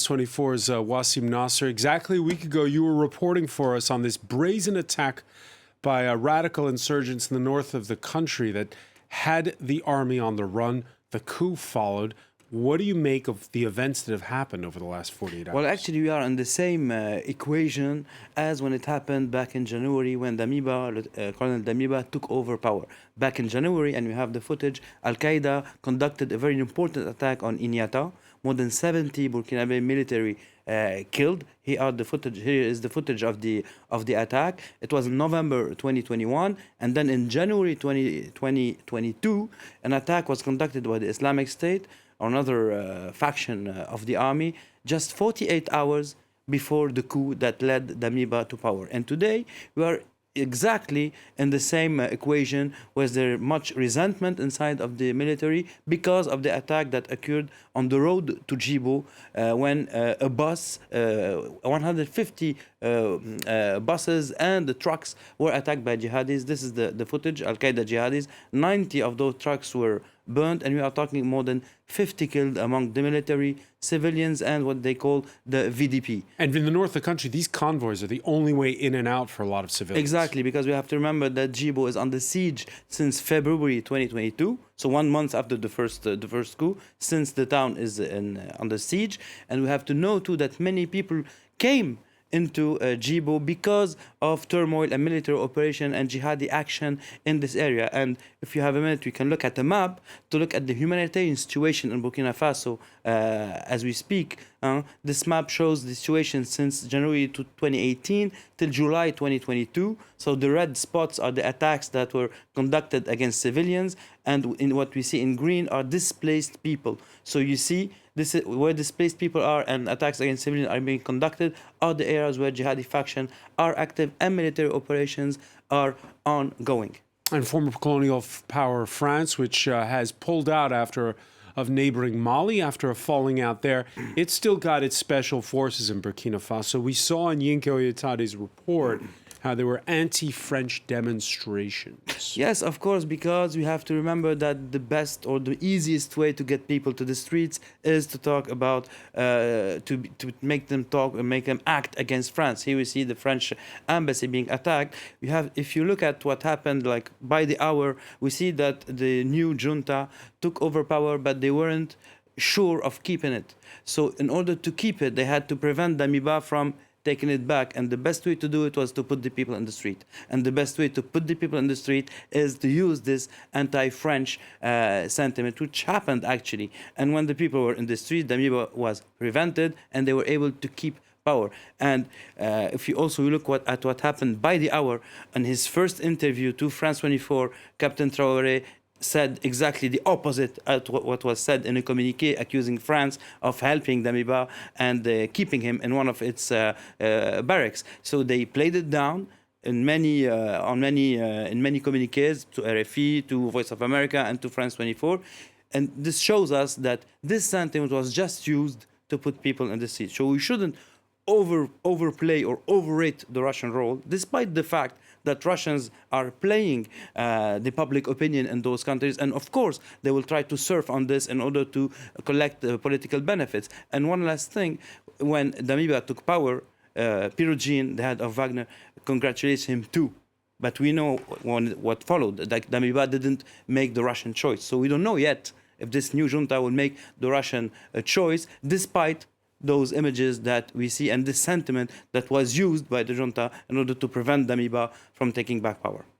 France 24's Wassim Nasr. Exactly a week ago, you were reporting for us on this brazen attack by radical insurgents in the north of the country that had the army on the run. The coup followed. What do you make of the events that have happened over the last 48 hours? Well, actually, we are in the same equation as when it happened back in January when Colonel Damiba took over power. Back in January, and we have the footage, Al-Qaeda conducted a very important attack on Inyata. More than 70 Burkina military killed. Here is the footage of the attack. It was in November 2021, and then in January 2022, an attack was conducted by the Islamic State, another faction of the army, just 48 hours before the coup that led Damiba to power. And today we are exactly in the same equation, where there much resentment inside of the military because of the attack that occurred on the road to Djibo when a bus, 150 buses and the trucks were attacked by jihadis. This is the footage, Al-Qaeda jihadis. 90 of those trucks were burned, and we are talking more than 50 killed among the military, civilians, and what they call the VDP. And in the north of the country, these convoys are the only way in and out for a lot of civilians. Exactly, because we have to remember that Djibo is under siege since February 2022, so 1 month after the first coup, since the town is under siege. And we have to know too that many people came into Djibo because of turmoil and military operation and jihadi action in this area. And if you have a minute, we can look at the map to look at the humanitarian situation in Burkina Faso as we speak. This map shows the situation since January 2018 till July 2022. So the red spots are the attacks that were conducted against civilians, and in what we see in green are displaced people. So you see, this is where displaced people are and attacks against civilians are being conducted are the areas where jihadi faction are active and military operations are ongoing. And former colonial power France, which has pulled out of neighboring Mali after a falling out there, it's still got its special forces in Burkina Faso. We saw in Yinka Oyetade's report how there were anti-French demonstrations. Yes, of course, because we have to remember that the best or the easiest way to get people to the streets is to talk about, to make them talk and make them act against France. Here we see the French embassy being attacked. If you look at what happened, like by the hour, we see that the new junta took over power, but they weren't sure of keeping it. So in order to keep it, they had to prevent Damiba from taking it back, and the best way to do it was to put the people in the street. And the best way to put the people in the street is to use this anti-French sentiment, which happened actually. And when the people were in the street, Damiba was prevented, and they were able to keep power. And if you also look at what happened by the hour, in his first interview to France 24, Captain Traoré said exactly the opposite at what was said in a communiqué, accusing France of helping Damiba and keeping him in one of its barracks. So they played it down in many communiques to RFI, to Voice of America, and to France 24. And this shows us that this sentiment was just used to put people in the seat. So we shouldn't overplay or overrate the Russian role, despite the fact that Russians are playing the public opinion in those countries. And of course, they will try to surf on this in order to collect political benefits. And one last thing, when Damiba took power, Pirogin, the head of Wagner, congratulates him too. But we know what followed, that Damiba didn't make the Russian choice. So we don't know yet if this new junta will make the Russian choice, despite those images that we see and this sentiment that was used by the junta in order to prevent Damiba from taking back power.